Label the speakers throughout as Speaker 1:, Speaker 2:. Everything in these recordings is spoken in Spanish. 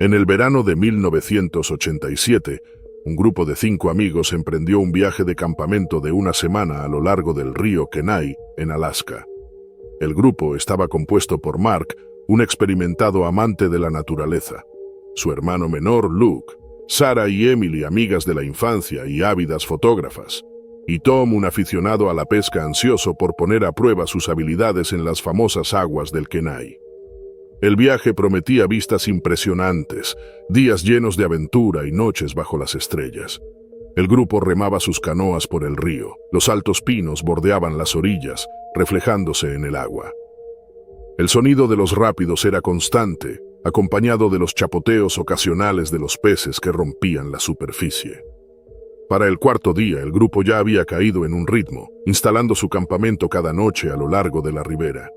Speaker 1: En el verano de 1987, un grupo de 5 amigos emprendió un viaje de campamento de una semana a lo largo del río Kenai, en Alaska. El grupo estaba compuesto por Mark, un experimentado amante de la naturaleza, su hermano menor Luke, Sarah y Emily, amigas de la infancia y ávidas fotógrafas, y Tom, un aficionado a la pesca ansioso por poner a prueba sus habilidades en las famosas aguas del Kenai. El viaje prometía vistas impresionantes, días llenos de aventura y noches bajo las estrellas. El grupo remaba sus canoas por el río, los altos pinos bordeaban las orillas, reflejándose en el agua. El sonido de los rápidos era constante, acompañado de los chapoteos ocasionales de los peces que rompían la superficie. Para el cuarto día, el grupo ya había caído en un ritmo, instalando su campamento cada noche a lo largo de la ribera.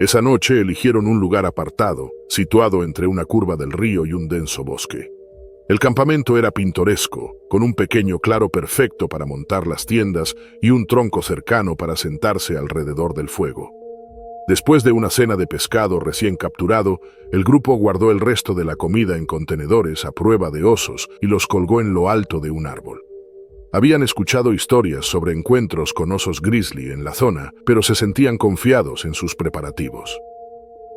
Speaker 1: Esa noche eligieron un lugar apartado, situado entre una curva del río y un denso bosque. El campamento era pintoresco, con un pequeño claro perfecto para montar las tiendas y un tronco cercano para sentarse alrededor del fuego. Después de una cena de pescado recién capturado, el grupo guardó el resto de la comida en contenedores a prueba de osos y los colgó en lo alto de un árbol. Habían escuchado historias sobre encuentros con osos grizzly en la zona, pero se sentían confiados en sus preparativos.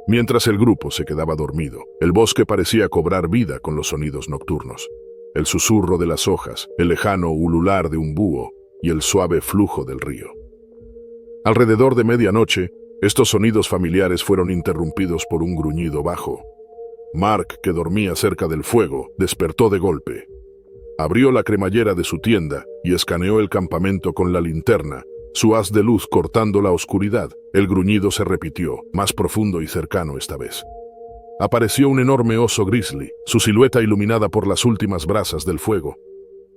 Speaker 1: Mientras el grupo se quedaba dormido, el bosque parecía cobrar vida con los sonidos nocturnos. El susurro de las hojas, el lejano ulular de un búho y el suave flujo del río. Alrededor de medianoche, estos sonidos familiares fueron interrumpidos por un gruñido bajo. Mark, que dormía cerca del fuego, despertó de golpe. Abrió la cremallera de su tienda y escaneó el campamento con la linterna, su haz de luz cortando la oscuridad. El gruñido se repitió, más profundo y cercano esta vez. Apareció un enorme oso grizzly, su silueta iluminada por las últimas brasas del fuego.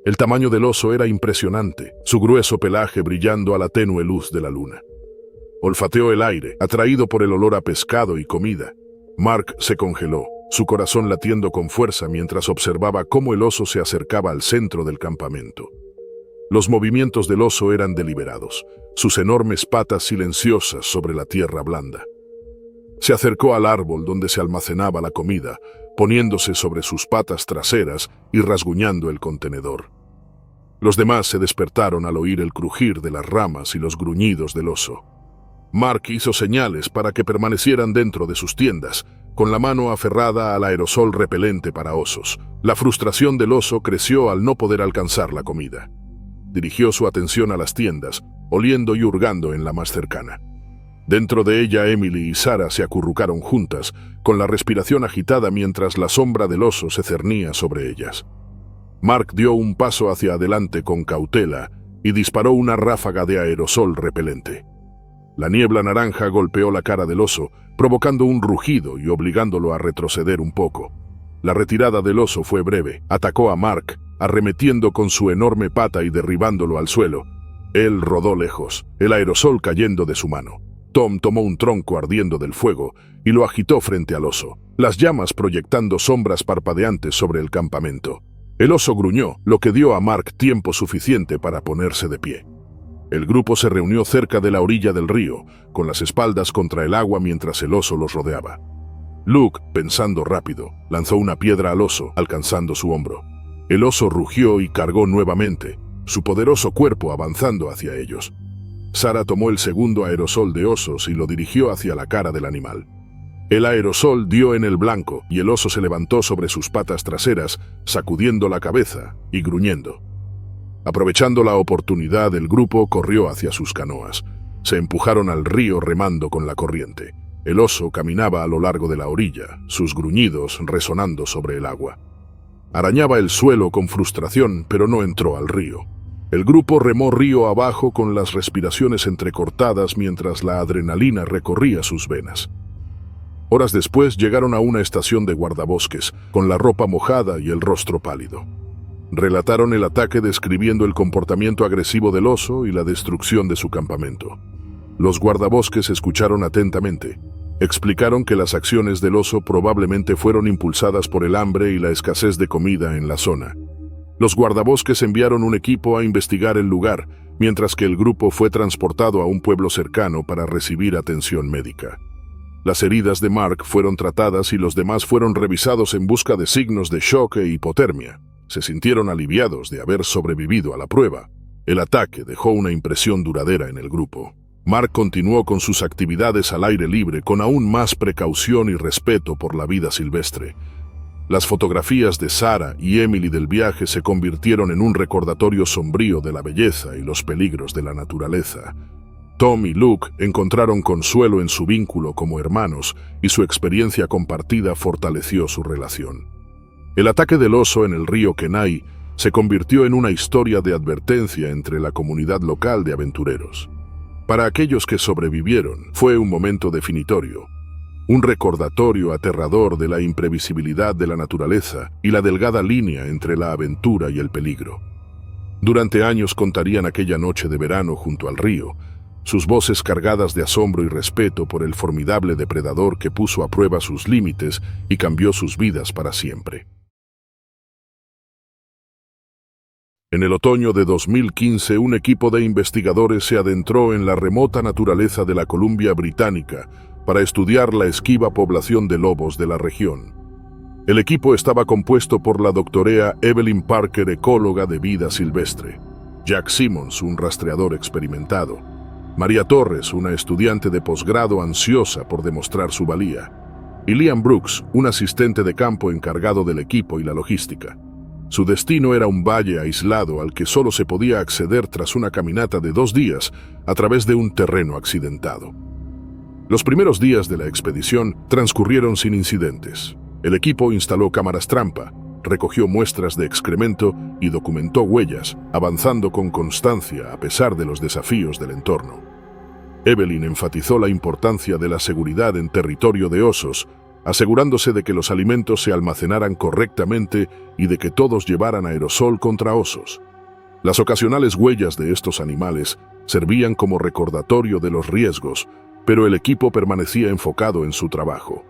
Speaker 1: El tamaño del oso era impresionante, su grueso pelaje brillando a la tenue luz de la luna. Olfateó el aire, atraído por el olor a pescado y comida. Mark se congeló, su corazón latiendo con fuerza mientras observaba cómo el oso se acercaba al centro del campamento. Los movimientos del oso eran deliberados, sus enormes patas silenciosas sobre la tierra blanda. Se acercó al árbol donde se almacenaba la comida, poniéndose sobre sus patas traseras y rasguñando el contenedor. Los demás se despertaron al oír el crujir de las ramas y los gruñidos del oso. Mark hizo señales para que permanecieran dentro de sus tiendas, con la mano aferrada al aerosol repelente para osos. La frustración del oso creció al no poder alcanzar la comida. Dirigió su atención a las tiendas, oliendo y hurgando en la más cercana. Dentro de ella, Emily y Sarah se acurrucaron juntas, con la respiración agitada mientras la sombra del oso se cernía sobre ellas. Mark dio un paso hacia adelante con cautela y disparó una ráfaga de aerosol repelente. La niebla naranja golpeó la cara del oso, provocando un rugido y obligándolo a retroceder un poco. La retirada del oso fue breve. Atacó a Mark, arremetiendo con su enorme pata y derribándolo al suelo. Él rodó lejos, el aerosol cayendo de su mano. Tom tomó un tronco ardiendo del fuego y lo agitó frente al oso, las llamas proyectando sombras parpadeantes sobre el campamento. El oso gruñó, lo que dio a Mark tiempo suficiente para ponerse de pie. El grupo se reunió cerca de la orilla del río, con las espaldas contra el agua mientras el oso los rodeaba. Luke, pensando rápido, lanzó una piedra al oso, alcanzando su hombro. El oso rugió y cargó nuevamente, su poderoso cuerpo avanzando hacia ellos. Sarah tomó el segundo aerosol de osos y lo dirigió hacia la cara del animal. El aerosol dio en el blanco y el oso se levantó sobre sus patas traseras, sacudiendo la cabeza y gruñendo. Aprovechando la oportunidad, el grupo corrió hacia sus canoas. Se empujaron al río remando con la corriente. El oso caminaba a lo largo de la orilla, sus gruñidos resonando sobre el agua. Arañaba el suelo con frustración, pero no entró al río. El grupo remó río abajo con las respiraciones entrecortadas mientras la adrenalina recorría sus venas. Horas después llegaron a una estación de guardabosques, con la ropa mojada y el rostro pálido. Relataron el ataque describiendo el comportamiento agresivo del oso y la destrucción de su campamento. Los guardabosques escucharon atentamente. Explicaron que las acciones del oso probablemente fueron impulsadas por el hambre y la escasez de comida en la zona. Los guardabosques enviaron un equipo a investigar el lugar, mientras que el grupo fue transportado a un pueblo cercano para recibir atención médica. Las heridas de Mark fueron tratadas y los demás fueron revisados en busca de signos de shock e hipotermia. Se sintieron aliviados de haber sobrevivido a la prueba. El ataque dejó una impresión duradera en el grupo. Mark continuó con sus actividades al aire libre con aún más precaución y respeto por la vida silvestre. Las fotografías de Sarah y Emily del viaje se convirtieron en un recordatorio sombrío de la belleza y los peligros de la naturaleza. Tom y Luke encontraron consuelo en su vínculo como hermanos y su experiencia compartida fortaleció su relación. El ataque del oso en el río Kenai se convirtió en una historia de advertencia entre la comunidad local de aventureros. Para aquellos que sobrevivieron, fue un momento definitorio, un recordatorio aterrador de la imprevisibilidad de la naturaleza y la delgada línea entre la aventura y el peligro. Durante años contarían aquella noche de verano junto al río, sus voces cargadas de asombro y respeto por el formidable depredador que puso a prueba sus límites y cambió sus vidas para siempre. En el otoño de 2015, un equipo de investigadores se adentró en la remota naturaleza de la Columbia Británica para estudiar la esquiva población de lobos de la región. El equipo estaba compuesto por la doctora Evelyn Parker, ecóloga de vida silvestre, Jack Simmons, un rastreador experimentado, María Torres, una estudiante de posgrado ansiosa por demostrar su valía, y Liam Brooks, un asistente de campo encargado del equipo y la logística. Su destino era un valle aislado al que solo se podía acceder tras una caminata de 2 días a través de un terreno accidentado. Los primeros días de la expedición transcurrieron sin incidentes. El equipo instaló cámaras trampa, recogió muestras de excremento y documentó huellas, avanzando con constancia a pesar de los desafíos del entorno. Evelyn enfatizó la importancia de la seguridad en territorio de osos, asegurándose de que los alimentos se almacenaran correctamente y de que todos llevaran aerosol contra osos. Las ocasionales huellas de estos animales servían como recordatorio de los riesgos, pero el equipo permanecía enfocado en su trabajo.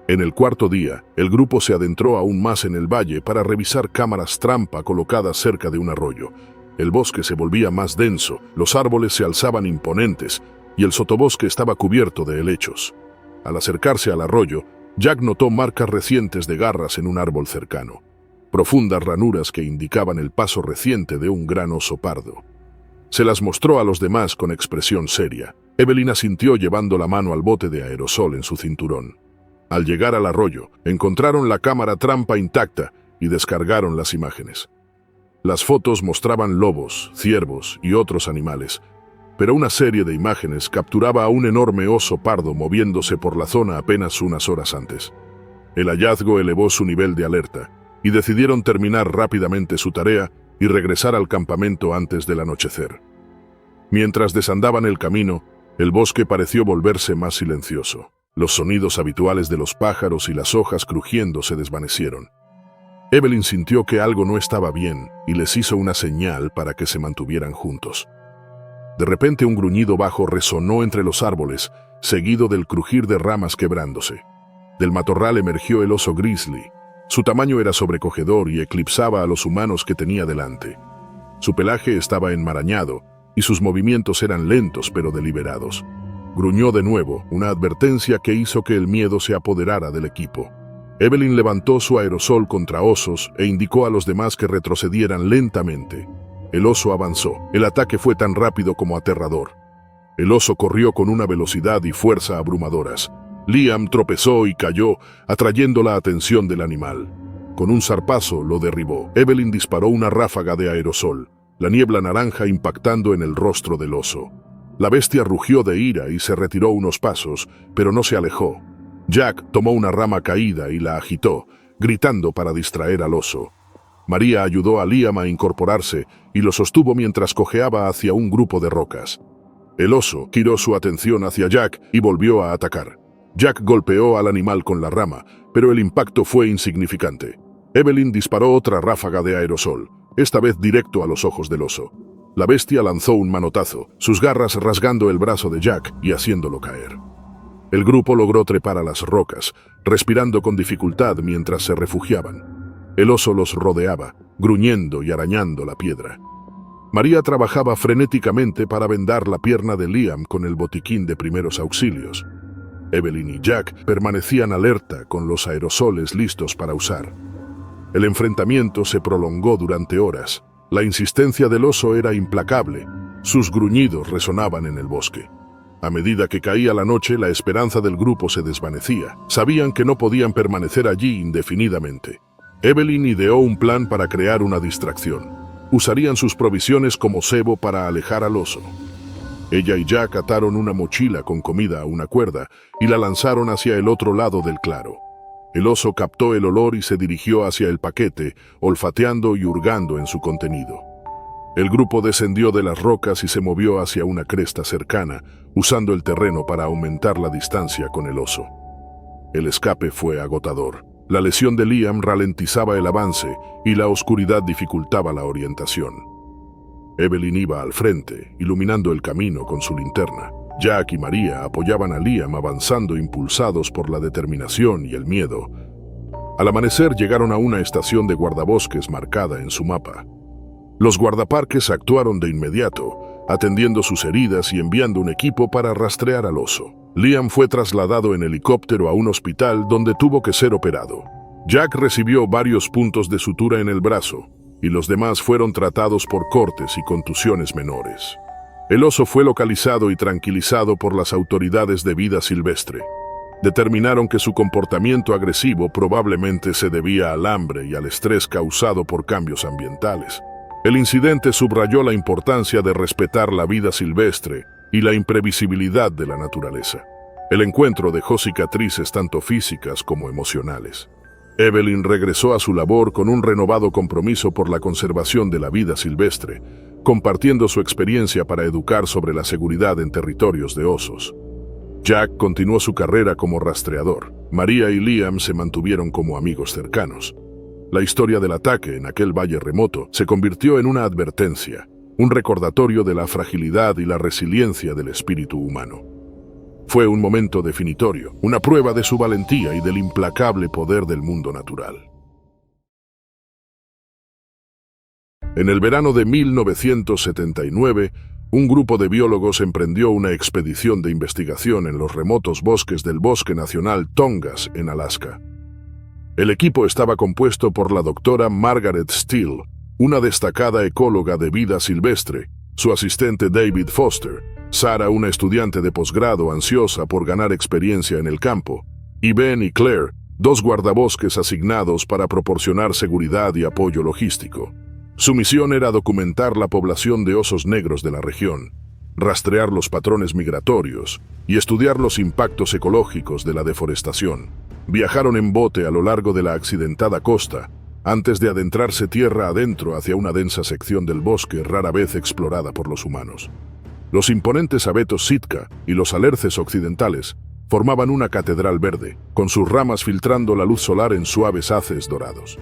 Speaker 1: En el cuarto día, el grupo se adentró aún más en el valle para revisar cámaras trampa colocadas cerca de un arroyo. El bosque se volvía más denso, los árboles se alzaban imponentes y el sotobosque estaba cubierto de helechos. Al acercarse al arroyo, Jack notó marcas recientes de garras en un árbol cercano, profundas ranuras que indicaban el paso reciente de un gran oso pardo. Se las mostró a los demás con expresión seria. Evelyn asintió llevando la mano al bote de aerosol en su cinturón. Al llegar al arroyo, encontraron la cámara trampa intacta y descargaron las imágenes. Las fotos mostraban lobos, ciervos y otros animales, pero una serie de imágenes capturaba a un enorme oso pardo moviéndose por la zona apenas unas horas antes. El hallazgo elevó su nivel de alerta y decidieron terminar rápidamente su tarea y regresar al campamento antes del anochecer. Mientras desandaban el camino, el bosque pareció volverse más silencioso. Los sonidos habituales de los pájaros y las hojas crujiendo se desvanecieron. Evelyn sintió que algo no estaba bien y les hizo una señal para que se mantuvieran juntos. De repente un gruñido bajo resonó entre los árboles, seguido del crujir de ramas quebrándose. Del matorral emergió el oso grizzly. Su tamaño era sobrecogedor y eclipsaba a los humanos que tenía delante. Su pelaje estaba enmarañado y sus movimientos eran lentos pero deliberados. Gruñó de nuevo, una advertencia que hizo que el miedo se apoderara del equipo. Evelyn levantó su aerosol contra osos e indicó a los demás que retrocedieran lentamente. El oso avanzó. El ataque fue tan rápido como aterrador. El oso corrió con una velocidad y fuerza abrumadoras. Liam tropezó y cayó, atrayendo la atención del animal. Con un zarpazo lo derribó. Evelyn disparó una ráfaga de aerosol, la niebla naranja impactando en el rostro del oso. La bestia rugió de ira y se retiró unos pasos, pero no se alejó. Jack tomó una rama caída y la agitó, gritando para distraer al oso. María ayudó a Liam a incorporarse y lo sostuvo mientras cojeaba hacia un grupo de rocas. El oso giró su atención hacia Jack y volvió a atacar. Jack golpeó al animal con la rama, pero el impacto fue insignificante. Evelyn disparó otra ráfaga de aerosol, esta vez directo a los ojos del oso. La bestia lanzó un manotazo, sus garras rasgando el brazo de Jack y haciéndolo caer. El grupo logró trepar a las rocas, respirando con dificultad mientras se refugiaban. El oso los rodeaba, gruñendo y arañando la piedra. María trabajaba frenéticamente para vendar la pierna de Liam con el botiquín de primeros auxilios. Evelyn y Jack permanecían alerta con los aerosoles listos para usar. El enfrentamiento se prolongó durante horas. La insistencia del oso era implacable. Sus gruñidos resonaban en el bosque. A medida que caía la noche, la esperanza del grupo se desvanecía. Sabían que no podían permanecer allí indefinidamente. Evelyn ideó un plan para crear una distracción. Usarían sus provisiones como cebo para alejar al oso. Ella y Jack ataron una mochila con comida a una cuerda y la lanzaron hacia el otro lado del claro. El oso captó el olor y se dirigió hacia el paquete, olfateando y hurgando en su contenido. El grupo descendió de las rocas y se movió hacia una cresta cercana, usando el terreno para aumentar la distancia con el oso. El escape fue agotador. La lesión de Liam ralentizaba el avance y la oscuridad dificultaba la orientación. Evelyn iba al frente, iluminando el camino con su linterna. Jack y María apoyaban a Liam avanzando impulsados por la determinación y el miedo. Al amanecer llegaron a una estación de guardabosques marcada en su mapa. Los guardaparques actuaron de inmediato, atendiendo sus heridas y enviando un equipo para rastrear al oso. Liam fue trasladado en helicóptero a un hospital donde tuvo que ser operado. Jack recibió varios puntos de sutura en el brazo, y los demás fueron tratados por cortes y contusiones menores. El oso fue localizado y tranquilizado por las autoridades de vida silvestre. Determinaron que su comportamiento agresivo probablemente se debía al hambre y al estrés causado por cambios ambientales. El incidente subrayó la importancia de respetar la vida silvestre y la imprevisibilidad de la naturaleza. El encuentro dejó cicatrices tanto físicas como emocionales. Evelyn regresó a su labor con un renovado compromiso por la conservación de la vida silvestre, compartiendo su experiencia para educar sobre la seguridad en territorios de osos. Jack continuó su carrera como rastreador. María y Liam se mantuvieron como amigos cercanos. La historia del ataque en aquel valle remoto se convirtió en una advertencia, un recordatorio de la fragilidad y la resiliencia del espíritu humano. Fue un momento definitorio, una prueba de su valentía y del implacable poder del mundo natural. En el verano de 1979, un grupo de biólogos emprendió una expedición de investigación en los remotos bosques del Bosque Nacional Tongass, en Alaska. El equipo estaba compuesto por la doctora Margaret Steele, una destacada ecóloga de vida silvestre, su asistente David Foster, Sarah, una estudiante de posgrado ansiosa por ganar experiencia en el campo, y Ben y Claire, dos guardabosques asignados para proporcionar seguridad y apoyo logístico. Su misión era documentar la población de osos negros de la región, rastrear los patrones migratorios y estudiar los impactos ecológicos de la deforestación. Viajaron en bote a lo largo de la accidentada costa, antes de adentrarse tierra adentro hacia una densa sección del bosque rara vez explorada por los humanos. Los imponentes abetos Sitka y los alerces occidentales formaban una catedral verde, con sus ramas filtrando la luz solar en suaves haces dorados.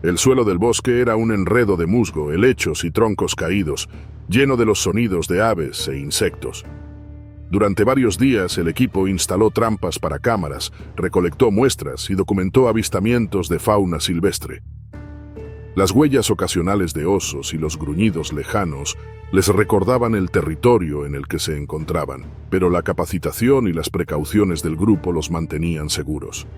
Speaker 1: El suelo del bosque era un enredo de musgo, helechos y troncos caídos, lleno de los sonidos de aves e insectos. Durante varios días el equipo instaló trampas para cámaras, recolectó muestras y documentó avistamientos de fauna silvestre. Las huellas ocasionales de osos y los gruñidos lejanos les recordaban el territorio en el que se encontraban, pero la capacitación y las precauciones del grupo los mantenían seguros.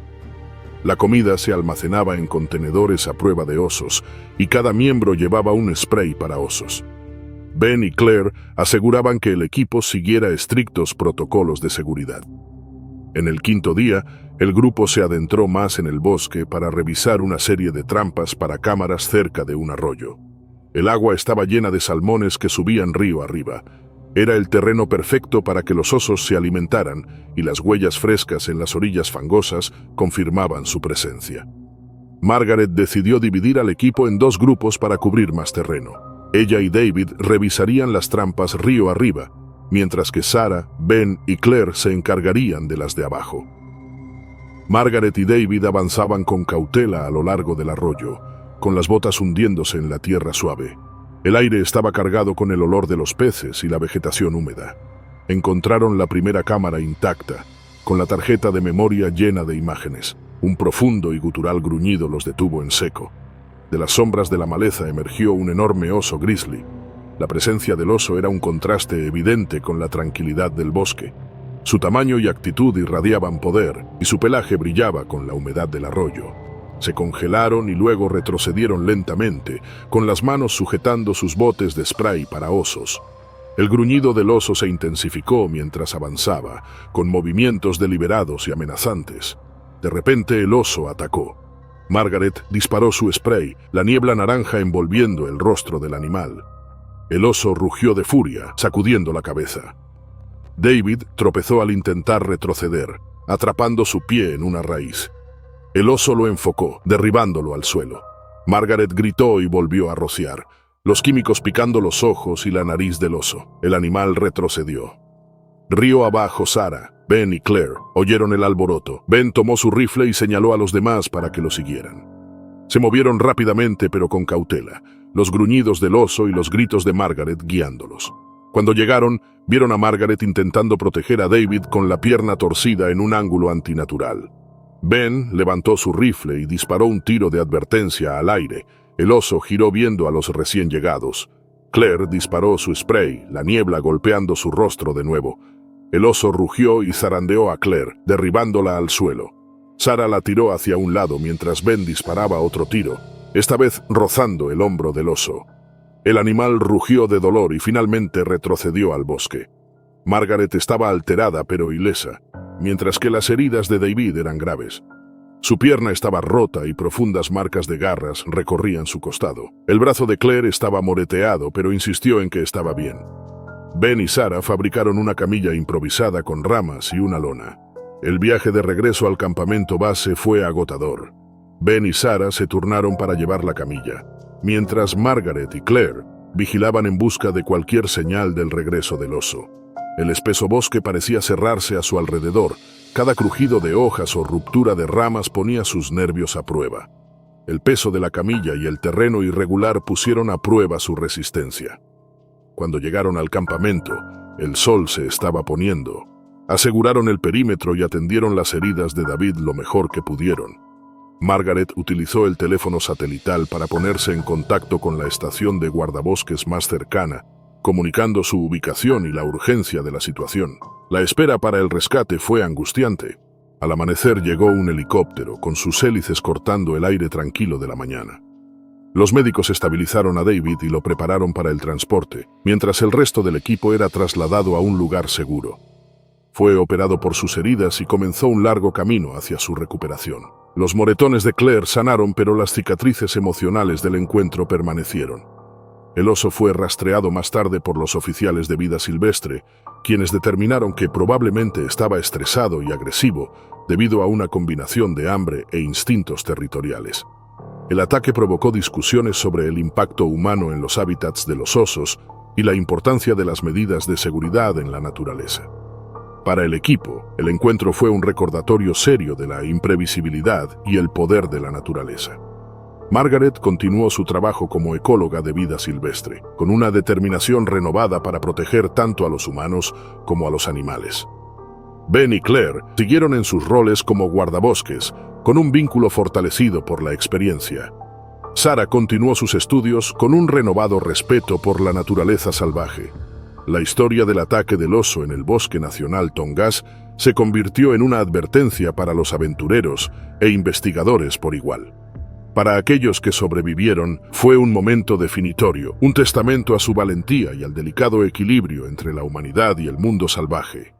Speaker 1: La comida se almacenaba en contenedores a prueba de osos y cada miembro llevaba un spray para osos. Ben y Claire aseguraban que el equipo siguiera estrictos protocolos de seguridad. En el quinto día, el grupo se adentró más en el bosque para revisar una serie de trampas para cámaras cerca de un arroyo. El agua estaba llena de salmones que subían río arriba. Era el terreno perfecto para que los osos se alimentaran y las huellas frescas en las orillas fangosas confirmaban su presencia. Margaret decidió dividir al equipo en dos grupos para cubrir más terreno. Ella y David revisarían las trampas río arriba, mientras que Sarah, Ben y Claire se encargarían de las de abajo. Margaret y David avanzaban con cautela a lo largo del arroyo, con las botas hundiéndose en la tierra suave. El aire estaba cargado con el olor de los peces y la vegetación húmeda. Encontraron la primera cámara intacta, con la tarjeta de memoria llena de imágenes. Un profundo y gutural gruñido los detuvo en seco. De las sombras de la maleza emergió un enorme oso grizzly. La presencia del oso era un contraste evidente con la tranquilidad del bosque. Su tamaño y actitud irradiaban poder, y su pelaje brillaba con la humedad del arroyo. Se congelaron y luego retrocedieron lentamente, con las manos sujetando sus botes de spray para osos. El gruñido del oso se intensificó mientras avanzaba, con movimientos deliberados y amenazantes. De repente el oso atacó. Margaret disparó su spray, la niebla naranja envolviendo el rostro del animal. El oso rugió de furia, sacudiendo la cabeza. David tropezó al intentar retroceder, atrapando su pie en una raíz. El oso lo enfocó, derribándolo al suelo. Margaret gritó y volvió a rociar, los químicos picando los ojos y la nariz del oso. El animal retrocedió. Río abajo, Sarah, Ben y Claire oyeron el alboroto. Ben tomó su rifle y señaló a los demás para que lo siguieran. Se movieron rápidamente pero con cautela, los gruñidos del oso y los gritos de Margaret guiándolos. Cuando llegaron, vieron a Margaret intentando proteger a David con la pierna torcida en un ángulo antinatural. Ben levantó su rifle y disparó un tiro de advertencia al aire. El oso giró viendo a los recién llegados. Claire disparó su spray, la niebla golpeando su rostro de nuevo. El oso rugió y zarandeó a Claire, derribándola al suelo. Sarah la tiró hacia un lado mientras Ben disparaba otro tiro, esta vez rozando el hombro del oso. El animal rugió de dolor y finalmente retrocedió al bosque. Margaret estaba alterada pero ilesa, mientras que las heridas de David eran graves. Su pierna estaba rota y profundas marcas de garras recorrían su costado. El brazo de Claire estaba moreteado, pero insistió en que estaba bien. Ben y Sarah fabricaron una camilla improvisada con ramas y una lona. El viaje de regreso al campamento base fue agotador. Ben y Sarah se turnaron para llevar la camilla, mientras Margaret y Claire vigilaban en busca de cualquier señal del regreso del oso. El espeso bosque parecía cerrarse a su alrededor. Cada crujido de hojas o ruptura de ramas ponía sus nervios a prueba. El peso de la camilla y el terreno irregular pusieron a prueba su resistencia. Cuando llegaron al campamento, el sol se estaba poniendo. Aseguraron el perímetro y atendieron las heridas de David lo mejor que pudieron. Margaret utilizó el teléfono satelital para ponerse en contacto con la estación de guardabosques más cercana, comunicando su ubicación y la urgencia de la situación. La espera para el rescate fue angustiante. Al amanecer llegó un helicóptero, con sus hélices cortando el aire tranquilo de la mañana. Los médicos estabilizaron a David y lo prepararon para el transporte, mientras el resto del equipo era trasladado a un lugar seguro. Fue operado por sus heridas y comenzó un largo camino hacia su recuperación. Los moretones de Claire sanaron, pero las cicatrices emocionales del encuentro permanecieron. El oso fue rastreado más tarde por los oficiales de vida silvestre, quienes determinaron que probablemente estaba estresado y agresivo debido a una combinación de hambre e instintos territoriales. El ataque provocó discusiones sobre el impacto humano en los hábitats de los osos y la importancia de las medidas de seguridad en la naturaleza. Para el equipo, el encuentro fue un recordatorio serio de la imprevisibilidad y el poder de la naturaleza. Margaret continuó su trabajo como ecóloga de vida silvestre, con una determinación renovada para proteger tanto a los humanos como a los animales. Ben y Claire siguieron en sus roles como guardabosques, con un vínculo fortalecido por la experiencia. Sarah continuó sus estudios con un renovado respeto por la naturaleza salvaje. La historia del ataque del oso en el Bosque Nacional Tongass se convirtió en una advertencia para los aventureros e investigadores por igual. Para aquellos que sobrevivieron, fue un momento definitorio, un testamento a su valentía y al delicado equilibrio entre la humanidad y el mundo salvaje.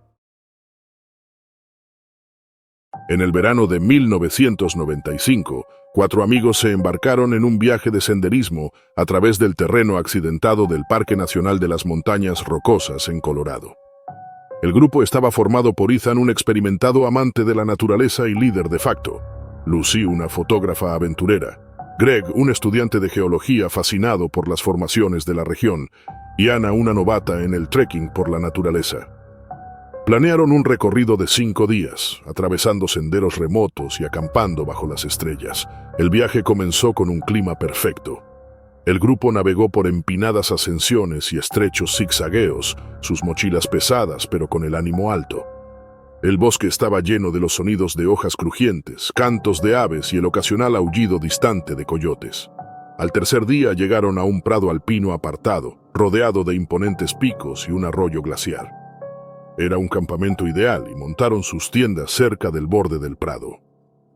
Speaker 1: En el verano de 1995, 4 amigos se embarcaron en un viaje de senderismo a través del terreno accidentado del Parque Nacional de las Montañas Rocosas en Colorado. El grupo estaba formado por Ethan, un experimentado amante de la naturaleza y líder de facto; Lucy, una fotógrafa aventurera; Greg, un estudiante de geología fascinado por las formaciones de la región; y Anna, una novata en el trekking por la naturaleza. Planearon un recorrido de 5 días, atravesando senderos remotos y acampando bajo las estrellas. El viaje comenzó con un clima perfecto. El grupo navegó por empinadas ascensiones y estrechos zigzagueos, sus mochilas pesadas pero con el ánimo alto. El bosque estaba lleno de los sonidos de hojas crujientes, cantos de aves y el ocasional aullido distante de coyotes. Al tercer día llegaron a un prado alpino apartado, rodeado de imponentes picos y un arroyo glaciar. Era un campamento ideal y montaron sus tiendas cerca del borde del prado.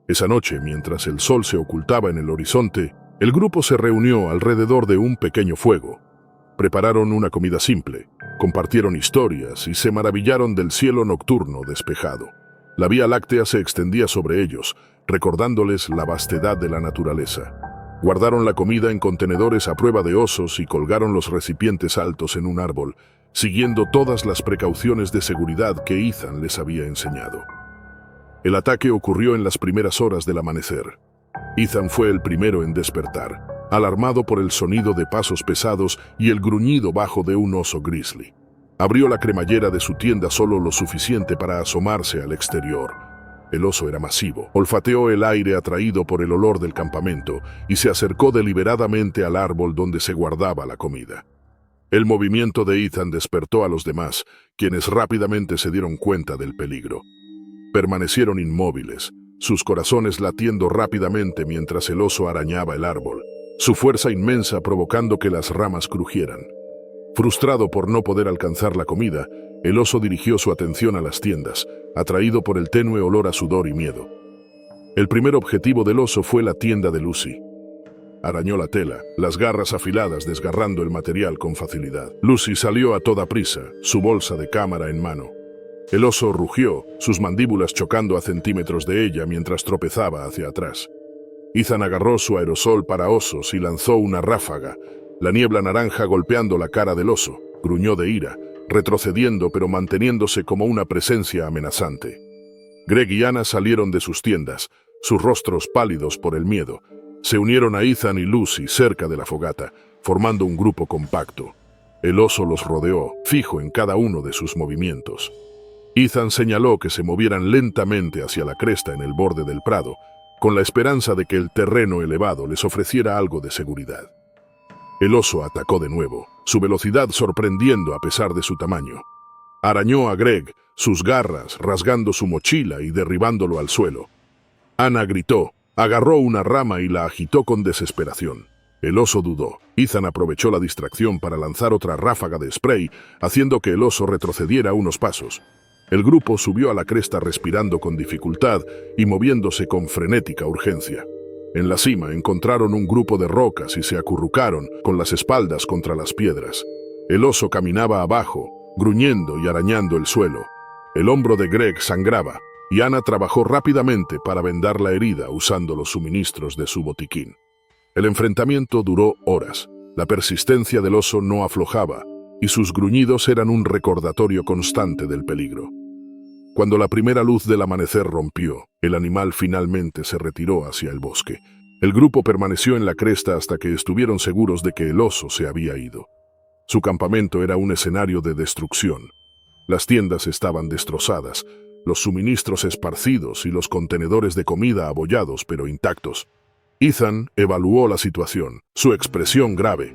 Speaker 1: Esa noche, mientras el sol se ocultaba en el horizonte, el grupo se reunió alrededor de un pequeño fuego. Prepararon una comida simple, compartieron historias y se maravillaron del cielo nocturno despejado. La Vía Láctea se extendía sobre ellos, recordándoles la vastedad de la naturaleza. Guardaron la comida en contenedores a prueba de osos y colgaron los recipientes altos en un árbol, siguiendo todas las precauciones de seguridad que Ethan les había enseñado. El ataque ocurrió en las primeras horas del amanecer. Ethan fue el primero en despertar, alarmado por el sonido de pasos pesados y el gruñido bajo de un oso grizzly. Abrió la cremallera de su tienda solo lo suficiente para asomarse al exterior. El oso era masivo, olfateó el aire atraído por el olor del campamento y se acercó deliberadamente al árbol donde se guardaba la comida. El movimiento de Ethan despertó a los demás, quienes rápidamente se dieron cuenta del peligro. Permanecieron inmóviles, sus corazones latiendo rápidamente mientras el oso arañaba el árbol, su fuerza inmensa provocando que las ramas crujieran. Frustrado por no poder alcanzar la comida, el oso dirigió su atención a las tiendas, atraído por el tenue olor a sudor y miedo. El primer objetivo del oso fue la tienda de Lucy. Arañó la tela, las garras afiladas desgarrando el material con facilidad. Lucy salió a toda prisa, su bolsa de cámara en mano. El oso rugió, sus mandíbulas chocando a centímetros de ella mientras tropezaba hacia atrás. Ethan agarró su aerosol para osos y lanzó una ráfaga, la niebla naranja golpeando la cara del oso. Gruñó de ira, retrocediendo pero manteniéndose como una presencia amenazante. Greg y Anna salieron de sus tiendas, sus rostros pálidos por el miedo. Se unieron a Ethan y Lucy cerca de la fogata, formando un grupo compacto. El oso los rodeó, fijo en cada uno de sus movimientos. Ethan señaló que se movieran lentamente hacia la cresta en el borde del prado, con la esperanza de que el terreno elevado les ofreciera algo de seguridad. El oso atacó de nuevo, su velocidad sorprendiendo a pesar de su tamaño. Arañó a Greg, sus garras rasgando su mochila y derribándolo al suelo. Anna gritó, agarró una rama y la agitó con desesperación. El oso dudó. Ethan aprovechó la distracción para lanzar otra ráfaga de spray, haciendo que el oso retrocediera unos pasos. El grupo subió a la cresta respirando con dificultad y moviéndose con frenética urgencia. En la cima encontraron un grupo de rocas y se acurrucaron con las espaldas contra las piedras. El oso caminaba abajo, gruñendo y arañando el suelo. El hombro de Greg sangraba y Anna trabajó rápidamente para vendar la herida usando los suministros de su botiquín. El enfrentamiento duró horas. La persistencia del oso no aflojaba y sus gruñidos eran un recordatorio constante del peligro. Cuando la primera luz del amanecer rompió, el animal finalmente se retiró hacia el bosque. El grupo permaneció en la cresta hasta que estuvieron seguros de que el oso se había ido. Su campamento era un escenario de destrucción. Las tiendas estaban destrozadas, los suministros esparcidos y los contenedores de comida abollados pero intactos. Ethan evaluó la situación, su expresión grave.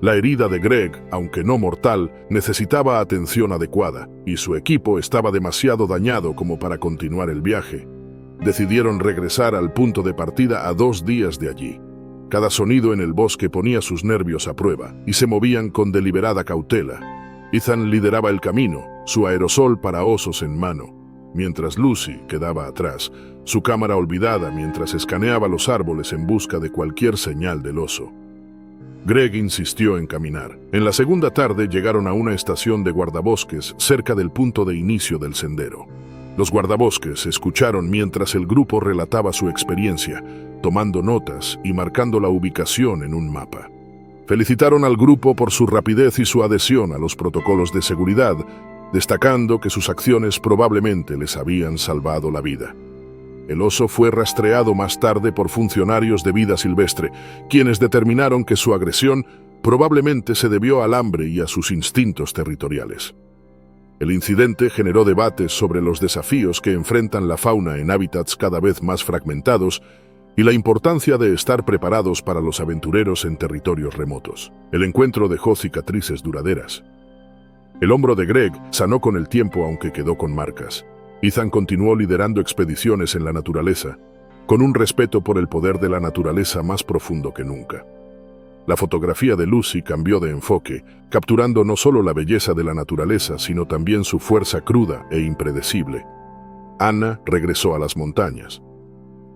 Speaker 1: La herida de Greg, aunque no mortal, necesitaba atención adecuada, y su equipo estaba demasiado dañado como para continuar el viaje. Decidieron regresar al punto de partida a 2 días de allí. Cada sonido en el bosque ponía sus nervios a prueba, y se movían con deliberada cautela. Ethan lideraba el camino, su aerosol para osos en mano, mientras Lucy quedaba atrás, su cámara olvidada mientras escaneaba los árboles en busca de cualquier señal del oso. Greg insistió en caminar. En la segunda tarde llegaron a una estación de guardabosques cerca del punto de inicio del sendero. Los guardabosques escucharon mientras el grupo relataba su experiencia, tomando notas y marcando la ubicación en un mapa. Felicitaron al grupo por su rapidez y su adhesión a los protocolos de seguridad, destacando que sus acciones probablemente les habían salvado la vida. El oso fue rastreado más tarde por funcionarios de vida silvestre, quienes determinaron que su agresión probablemente se debió al hambre y a sus instintos territoriales. El incidente generó debates sobre los desafíos que enfrentan la fauna en hábitats cada vez más fragmentados y la importancia de estar preparados para los aventureros en territorios remotos. El encuentro dejó cicatrices duraderas. El hombro de Greg sanó con el tiempo, aunque quedó con marcas. Ethan continuó liderando expediciones en la naturaleza, con un respeto por el poder de la naturaleza más profundo que nunca. La fotografía de Lucy cambió de enfoque, capturando no solo la belleza de la naturaleza, sino también su fuerza cruda e impredecible. Anna regresó a las montañas.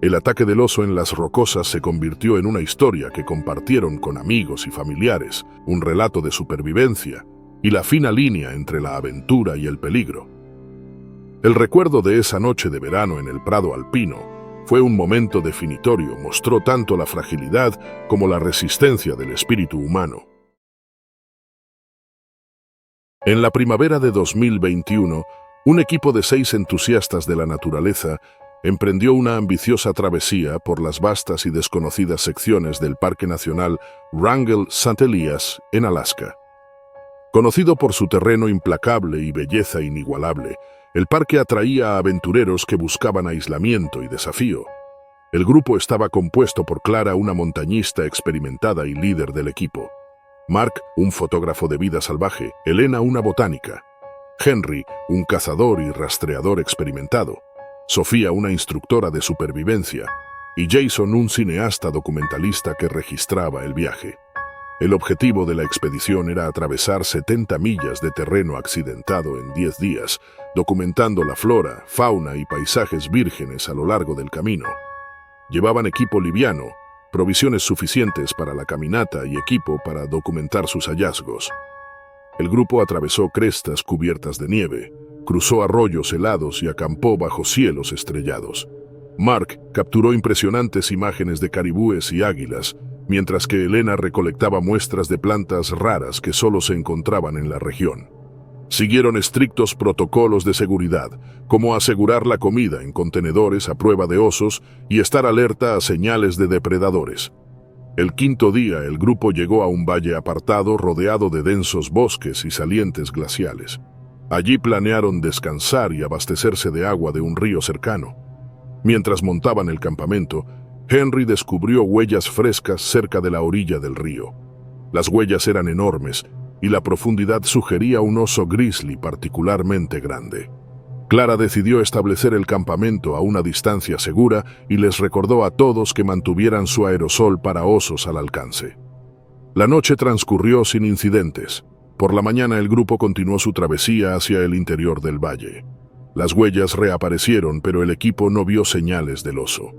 Speaker 1: El ataque del oso en las rocosas se convirtió en una historia que compartieron con amigos y familiares, un relato de supervivencia y la fina línea entre la aventura y el peligro. El recuerdo de esa noche de verano en el Prado Alpino fue un momento definitorio, mostró tanto la fragilidad como la resistencia del espíritu humano. En la primavera de 2021, un equipo de 6 entusiastas de la naturaleza emprendió una ambiciosa travesía por las vastas y desconocidas secciones del Parque Nacional Wrangell-St. Elias, en Alaska. Conocido por su terreno implacable y belleza inigualable, el parque atraía a aventureros que buscaban aislamiento y desafío. El grupo estaba compuesto por Clara, una montañista experimentada y líder del equipo; Mark, un fotógrafo de vida salvaje; Elena, una botánica; Henry, un cazador y rastreador experimentado; Sofía, una instructora de supervivencia; y Jason, un cineasta documentalista que registraba el viaje. El objetivo de la expedición era atravesar 70 millas de terreno accidentado en 10 días, documentando la flora, fauna y paisajes vírgenes a lo largo del camino. Llevaban equipo liviano, provisiones suficientes para la caminata y equipo para documentar sus hallazgos. El grupo atravesó crestas cubiertas de nieve, cruzó arroyos helados y acampó bajo cielos estrellados. Mark capturó impresionantes imágenes de caribúes y águilas, mientras que Elena recolectaba muestras de plantas raras que solo se encontraban en la región. Siguieron estrictos protocolos de seguridad, como asegurar la comida en contenedores a prueba de osos y estar alerta a señales de depredadores. El quinto día, el grupo llegó a un valle apartado rodeado de densos bosques y salientes glaciales. Allí planearon descansar y abastecerse de agua de un río cercano. Mientras montaban el campamento, Henry descubrió huellas frescas cerca de la orilla del río. Las huellas eran enormes y la profundidad sugería un oso grizzly particularmente grande. Clara decidió establecer el campamento a una distancia segura y les recordó a todos que mantuvieran su aerosol para osos al alcance. La noche transcurrió sin incidentes. Por la mañana el grupo continuó su travesía hacia el interior del valle. Las huellas reaparecieron, pero el equipo no vio señales del oso.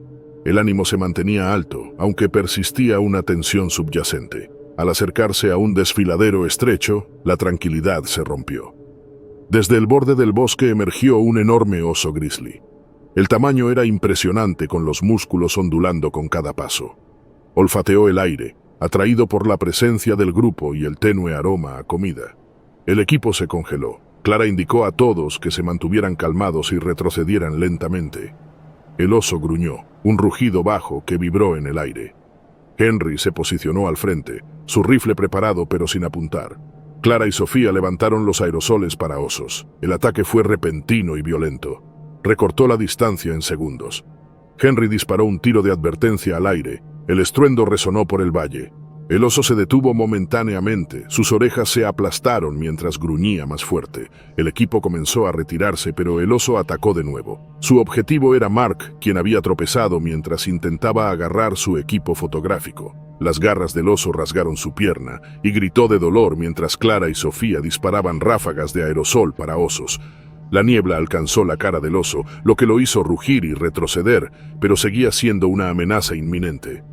Speaker 1: El ánimo se mantenía alto, aunque persistía una tensión subyacente. Al acercarse a un desfiladero estrecho, la tranquilidad se rompió. Desde el borde del bosque emergió un enorme oso grizzly. El tamaño era impresionante, con los músculos ondulando con cada paso. Olfateó el aire, atraído por la presencia del grupo y el tenue aroma a comida. El equipo se congeló. Clara indicó a todos que se mantuvieran calmados y retrocedieran lentamente. El oso gruñó, un rugido bajo que vibró en el aire. Henry se posicionó al frente, su rifle preparado pero sin apuntar. Clara y Sofía levantaron los aerosoles para osos. El ataque fue repentino y violento. Recortó la distancia en segundos. Henry disparó un tiro de advertencia al aire. El estruendo resonó por el valle. El oso se detuvo momentáneamente, sus orejas se aplastaron mientras gruñía más fuerte. El equipo comenzó a retirarse, pero el oso atacó de nuevo. Su objetivo era Mark, quien había tropezado mientras intentaba agarrar su equipo fotográfico. Las garras del oso rasgaron su pierna y gritó de dolor mientras Clara y Sofía disparaban ráfagas de aerosol para osos. La niebla alcanzó la cara del oso, lo que lo hizo rugir y retroceder, pero seguía siendo una amenaza inminente.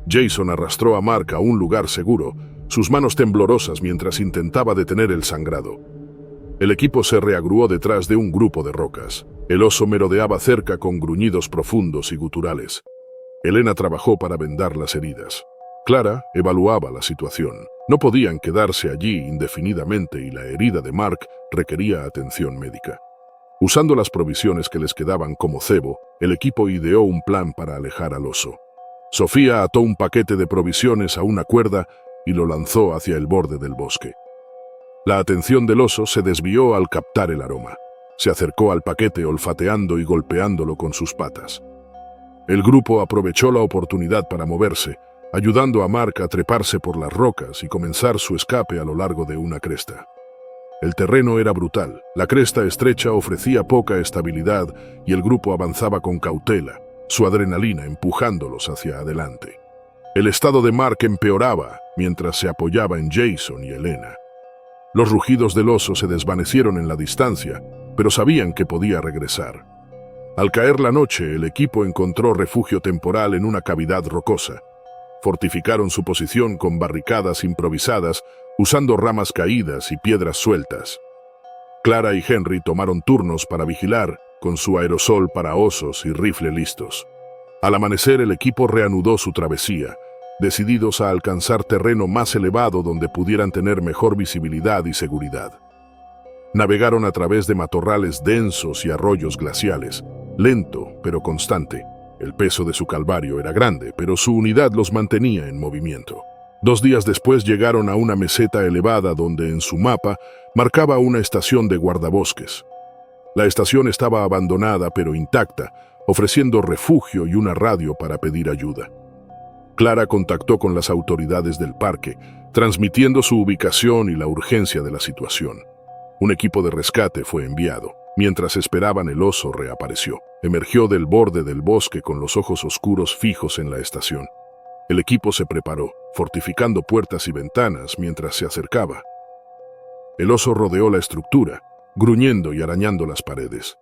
Speaker 1: Jason arrastró a Mark a un lugar seguro, sus manos temblorosas mientras intentaba detener el sangrado. El equipo se reagruó detrás de un grupo de rocas. El oso merodeaba cerca con gruñidos profundos y guturales. Elena trabajó para vendar las heridas. Clara evaluaba la situación. No podían quedarse allí indefinidamente y la herida de Mark requería atención médica. Usando las provisiones que les quedaban como cebo, el equipo ideó un plan para alejar al oso. Sofía ató un paquete de provisiones a una cuerda y lo lanzó hacia el borde del bosque. La atención del oso se desvió al captar el aroma. Se acercó al paquete olfateando y golpeándolo con sus patas. El grupo aprovechó la oportunidad para moverse, ayudando a Mark a treparse por las rocas y comenzar su escape a lo largo de una cresta. El terreno era brutal, la cresta estrecha ofrecía poca estabilidad y el grupo avanzaba con cautela, su adrenalina empujándolos hacia adelante. El estado de Mark empeoraba mientras se apoyaba en Jason y Elena. Los rugidos del oso se desvanecieron en la distancia, pero sabían que podía regresar. Al caer la noche, el equipo encontró refugio temporal en una cavidad rocosa. Fortificaron su posición con barricadas improvisadas, usando ramas caídas y piedras sueltas. Clara y Henry tomaron turnos para vigilar, con su aerosol para osos y rifle listos. Al amanecer, el equipo reanudó su travesía, decididos a alcanzar terreno más elevado donde pudieran tener mejor visibilidad y seguridad. Navegaron a través de matorrales densos y arroyos glaciales, lento pero constante. El peso de su calvario era grande, pero su unidad los mantenía en movimiento. 2 días después llegaron a una meseta elevada donde en su mapa marcaba una estación de guardabosques. La estación estaba abandonada pero intacta, ofreciendo refugio y una radio para pedir ayuda. Clara contactó con las autoridades del parque, transmitiendo su ubicación y la urgencia de la situación. Un equipo de rescate fue enviado. Mientras esperaban, el oso reapareció. Emergió del borde del bosque con los ojos oscuros fijos en la estación. El equipo se preparó, fortificando puertas y ventanas mientras se acercaba. El oso rodeó la estructura, gruñendo y arañando las paredes.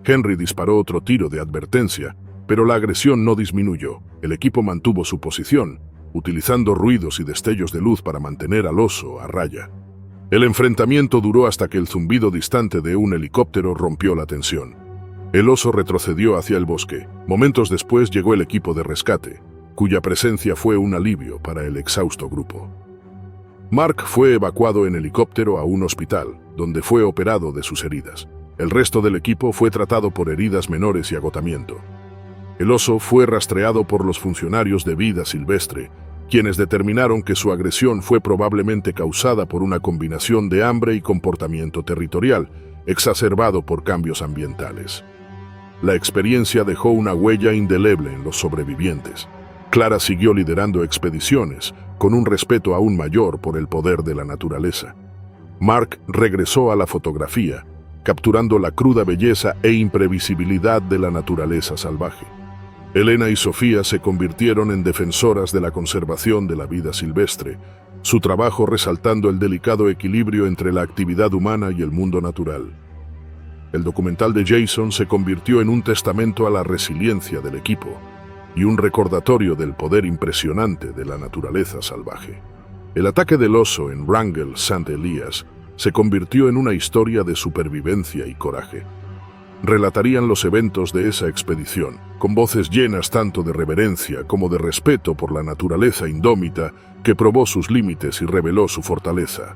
Speaker 1: Henry disparó otro tiro de advertencia, pero la agresión no disminuyó. El equipo mantuvo su posición, utilizando ruidos y destellos de luz para mantener al oso a raya. El enfrentamiento duró hasta que el zumbido distante de un helicóptero rompió la tensión. El oso retrocedió hacia el bosque. Momentos después llegó el equipo de rescate, cuya presencia fue un alivio para el exhausto grupo. Mark fue evacuado en helicóptero a un hospital, donde fue operado de sus heridas. El resto del equipo fue tratado por heridas menores y agotamiento. El oso fue rastreado por los funcionarios de vida silvestre, quienes determinaron que su agresión fue probablemente causada por una combinación de hambre y comportamiento territorial, exacerbado por cambios ambientales. La experiencia dejó una huella indeleble en los sobrevivientes. Clara siguió liderando expediciones, con un respeto aún mayor por el poder de la naturaleza. Mark regresó a la fotografía, capturando la cruda belleza e imprevisibilidad de la naturaleza salvaje. Elena y Sofía se convirtieron en defensoras de la conservación de la vida silvestre, su trabajo resaltando el delicado equilibrio entre la actividad humana y el mundo natural. El documental de Jason se convirtió en un testamento a la resiliencia del equipo y un recordatorio del poder impresionante de la naturaleza salvaje. El ataque del oso en Wrangell St. Elias se convirtió en una historia de supervivencia y coraje. Relatarían los eventos de esa expedición, con voces llenas tanto de reverencia como de respeto por la naturaleza indómita que probó sus límites y reveló su fortaleza.